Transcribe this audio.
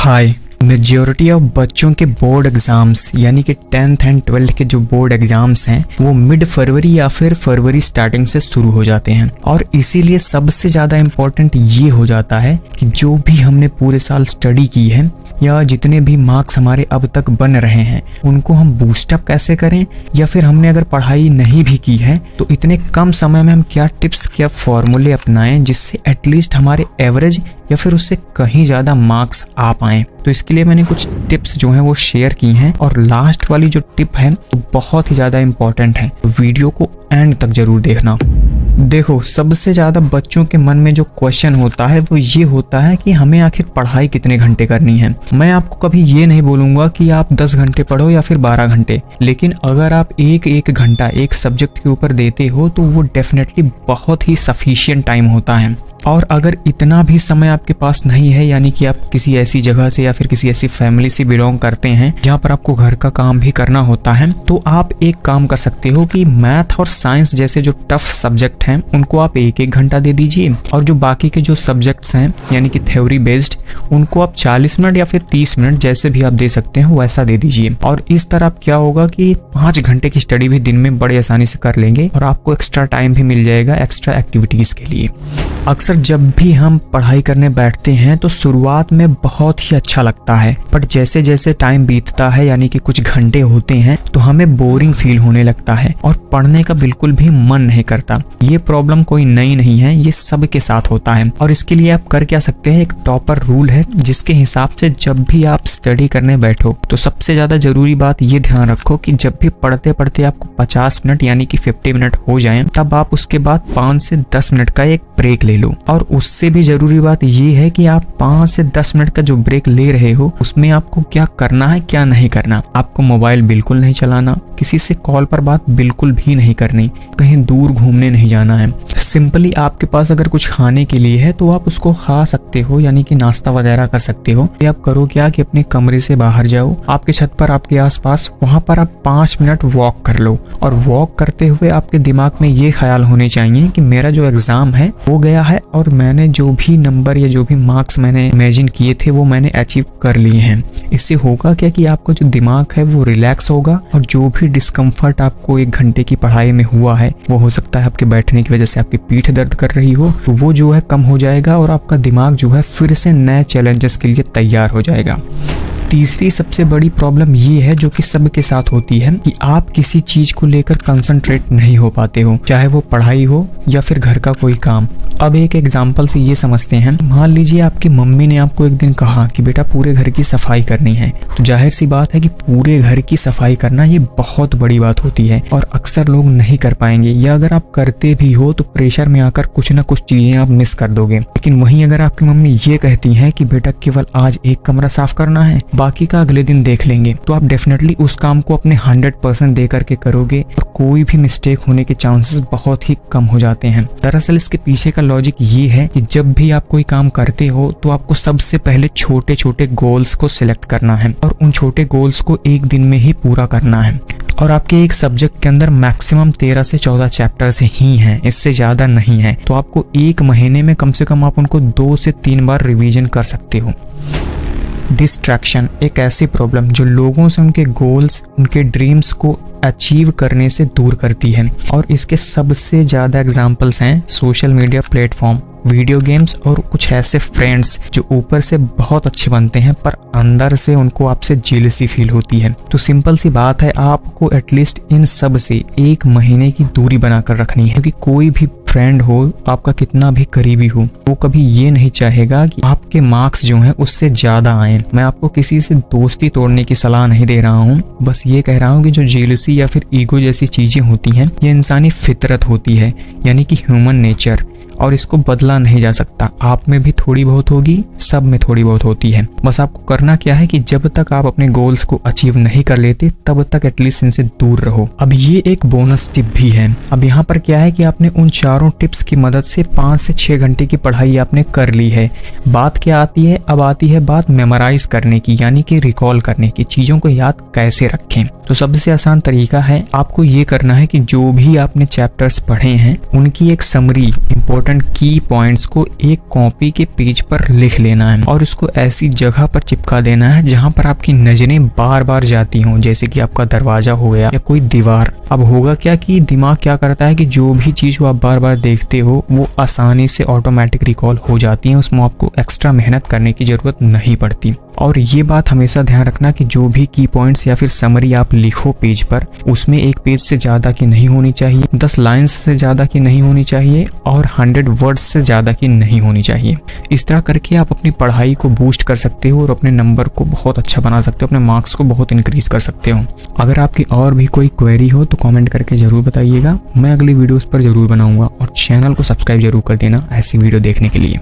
Hi. Majority of बच्चों के board exams यानी कि 10th एंड 12th के जो बोर्ड एग्जाम्स हैं वो मिड फरवरी या फिर फरवरी स्टार्टिंग से शुरू हो जाते हैं और इसीलिए सबसे ज़्यादा इम्पोर्टेंट ये हो जाता है कि जो भी हमने पूरे साल स्टडी की है या जितने भी मार्क्स हमारे अब तक बन रहे हैं उनको हम बूस्टअप कैसे करें, या फिर हमने अगर पढ़ाई नहीं भी की है तो इतने कम समय में हम क्या टिप्स क्या फॉर्मूले अपनाएं जिससे एटलीस्ट हमारे एवरेज या फिर उससे कहीं ज़्यादा मार्क्स आ पाएँ। तो इसके लिए मैंने कुछ टिप्स जो हैं वो शेयर की हैं और लास्ट वाली जो टिप है तो बहुत ही ज़्यादा इम्पॉर्टेंट है, तो वीडियो को एंड तक जरूर देखना। देखो, सबसे ज़्यादा बच्चों के मन में जो क्वेश्चन होता है वो ये होता है कि हमें आखिर पढ़ाई कितने घंटे करनी है। मैं आपको कभी ये नहीं बोलूँगा कि आप 10 घंटे पढ़ो या फिर 12 घंटे, लेकिन अगर आप एक घंटा एक सब्जेक्ट के ऊपर देते हो तो वो डेफिनेटली बहुत ही सफिशिएंट टाइम होता है। और अगर इतना भी समय आपके पास नहीं है, यानी कि आप किसी ऐसी जगह से या फिर किसी ऐसी फैमिली से बिलोंग करते हैं जहाँ पर आपको घर का काम भी करना होता है, तो आप एक काम कर सकते हो कि मैथ और साइंस जैसे जो टफ सब्जेक्ट हैं उनको आप एक घंटा दे दीजिए और जो बाकी के जो सब्जेक्ट्स हैं यानी कि थ्योरी बेस्ड उनको आप 40 मिनट या फिर 30 मिनट जैसे भी आप दे सकते हैं वैसा दे दीजिए। और इस तरह क्या होगा कि 5 घंटे की स्टडी भी दिन में बड़ी आसानी से कर लेंगे और आपको एक्स्ट्रा टाइम भी मिल जाएगा एक्स्ट्रा एक्टिविटीज के लिए। अक्सर जब भी हम पढ़ाई करने बैठते हैं तो शुरुआत में बहुत ही अच्छा लगता है, बट जैसे जैसे टाइम बीतता है यानी कि कुछ घंटे होते हैं तो हमें बोरिंग फील होने लगता है और पढ़ने का बिल्कुल भी मन नहीं करता। ये प्रॉब्लम कोई नई नहीं है, ये सबके साथ होता है। और इसके लिए आप कर क्या सकते हैं, एक टॉपर रूल है जिसके हिसाब से जब भी आप स्टडी करने बैठो तो सबसे ज्यादा जरूरी बात ये ध्यान रखो कि जब भी पढ़ते पढ़ते आपको 50 मिनट यानी कि 50 मिनट हो जाए तब आप उसके बाद 5 से 10 मिनट का एक ब्रेक ले लो। और उससे भी जरूरी बात ये है कि आप 5 से 10 मिनट का जो ब्रेक ले रहे हो उसमें आपको क्या करना है क्या नहीं करना। आपको मोबाइल बिल्कुल नहीं चलाना, किसी से कॉल पर बात बिल्कुल भी नहीं करनी, कहीं दूर घूमने नहीं जाना है। सिंपली आपके पास अगर कुछ खाने के लिए है तो आप उसको खा सकते हो यानी कि नाश्ता वगैरह कर सकते हो। आप करो क्या कि अपने कमरे से बाहर जाओ, आपके छत पर आपके आसपास वहां पर आप 5 मिनट वॉक कर लो और वॉक करते हुए आपके दिमाग में ये ख्याल होने चाहिए कि मेरा जो एग्जाम है हो गया है और मैंने जो भी नंबर या जो भी मार्क्स मैंने इमेजिन किए थे वो मैंने अचीव कर लिए हैं। इससे होगा क्या कि आपका जो दिमाग है वो रिलैक्स होगा और जो भी डिस्कम्फर्ट आपको 1 घंटे की पढ़ाई में हुआ है वो हो सकता है आपके बैठने की वजह से आपकी पीठ दर्द कर रही हो, तो वो जो है कम हो जाएगा और आपका दिमाग जो है फिर से नए चैलेंजेस के लिए तैयार हो जाएगा। तीसरी सबसे बड़ी प्रॉब्लम ये है जो कि सबके साथ होती है कि आप किसी चीज को लेकर कंसंट्रेट नहीं हो पाते हो, चाहे वो पढ़ाई हो या फिर घर का कोई काम। अब एक एग्जांपल से ये समझते हैं, मान लीजिए आपकी मम्मी ने आपको एक दिन कहा कि बेटा पूरे घर की सफाई करनी है, तो जाहिर सी बात है कि पूरे घर की सफाई करना ये बहुत बड़ी बात होती है और अक्सर लोग नहीं कर पाएंगे, या अगर आप करते भी हो तो प्रेशर में आकर कुछ ना कुछ चीजें आप मिस कर दोगे। लेकिन वहीं अगर आपकी मम्मी ये कहती है कि बेटा केवल आज एक कमरा साफ करना है, बाकी का अगले दिन देख लेंगे, तो आप डेफिनेटली उस काम को अपने 100% दे करके करोगे और कोई भी मिस्टेक होने के चांसेस बहुत ही कम हो जाते हैं। दरअसल इसके पीछे का लॉजिक ये है कि जब भी आप कोई काम करते हो तो आपको सबसे पहले छोटे छोटे गोल्स को सिलेक्ट करना है और उन छोटे गोल्स को एक दिन में ही पूरा करना है। और आपके एक सब्जेक्ट के अंदर मैक्सिमम 13 से 14 चैप्टर्स ही हैं, इससे ज्यादा नहीं है, तो आपको 1 महीने में कम से कम आप उनको 2 से 3 बार रिवीजन कर सकते हो। डिस्ट्रैक्शन एक ऐसी प्रॉब्लम जो लोगों से उनके गोल्स उनके ड्रीम्स को अचीव करने से दूर करती है और इसके सबसे ज्यादा एग्जांपल्स हैं social media platform, video games और कुछ ऐसे फ्रेंड्स जो ऊपर से बहुत अच्छे बनते हैं पर अंदर से उनको आपसे जेलसी फील होती है। तो सिंपल सी बात है, आपको एटलीस्ट इन सब से 1 महीने की दूरी बनाकर रखनी है, क्योंकि कोई भी फ्रेंड हो आपका कितना भी करीबी हो वो कभी ये नहीं चाहेगा कि आपके मार्क्स जो हैं उससे ज्यादा आए। मैं आपको किसी से दोस्ती तोड़ने की सलाह नहीं दे रहा हूँ, बस ये कह रहा हूँ कि जो जेलसी या फिर ईगो जैसी चीजें होती हैं ये इंसानी फितरत होती है यानी कि ह्यूमन नेचर, और इसको बदला नहीं जा सकता। आप में भी थोड़ी बहुत होगी, सब में थोड़ी बहुत होती है। बस आपको करना क्या है कि जब तक आप अपने गोल्स को अचीव नहीं कर लेते तब तक एटलीस्ट इनसे दूर रहो। अब ये एक बोनस टिप भी है। अब यहाँ पर क्या है कि आपने उन चारों टिप्स की मदद से 5 से 6 घंटे की पढ़ाई आपने कर ली है। बात क्या आती है, अब आती है बात मेमोराइज करने की यानी कि रिकॉल करने की, चीजों को याद कैसे रखें। तो सबसे आसान तरीका है आपको ये करना है कि जो भी आपने चैप्टर्स पढ़े हैं उनकी एक समरी, इंपॉर्टेंट इम्पोर्टेंट की पॉइंट्स को एक कॉपी के पेज पर लिख लेना है और उसको ऐसी जगह पर चिपका देना है जहां पर आपकी नजरें बार बार जाती हों, जैसे कि आपका दरवाजा हो गया या कोई दीवार। अब होगा क्या कि दिमाग क्या करता है कि जो भी चीज वो आप बार बार देखते हो वो आसानी से ऑटोमेटिक रिकॉल हो जाती है, उसमें आपको एक्स्ट्रा मेहनत करने की जरूरत नहीं पड़ती। और ये बात हमेशा ध्यान रखना कि जो भी की पॉइंट्स या फिर समरी आप लिखो पेज पर, उसमें एक पेज से ज्यादा की नहीं होनी चाहिए, 10 लाइन्स से ज्यादा की नहीं होनी चाहिए और 100 वर्ड्स से ज्यादा की नहीं होनी चाहिए। इस तरह करके आप अपनी पढ़ाई को बूस्ट कर सकते हो और अपने नंबर को बहुत अच्छा बना सकते हो, अपने मार्क्स को बहुत इंक्रीज कर सकते हो। अगर आपकी और भी कोई क्वेरी हो तो कमेंट करके जरूर बताइएगा, मैं अगली वीडियोस पर जरूर बनाऊंगा और चैनल को सब्सक्राइब जरूर कर देना ऐसी वीडियो देखने के लिए।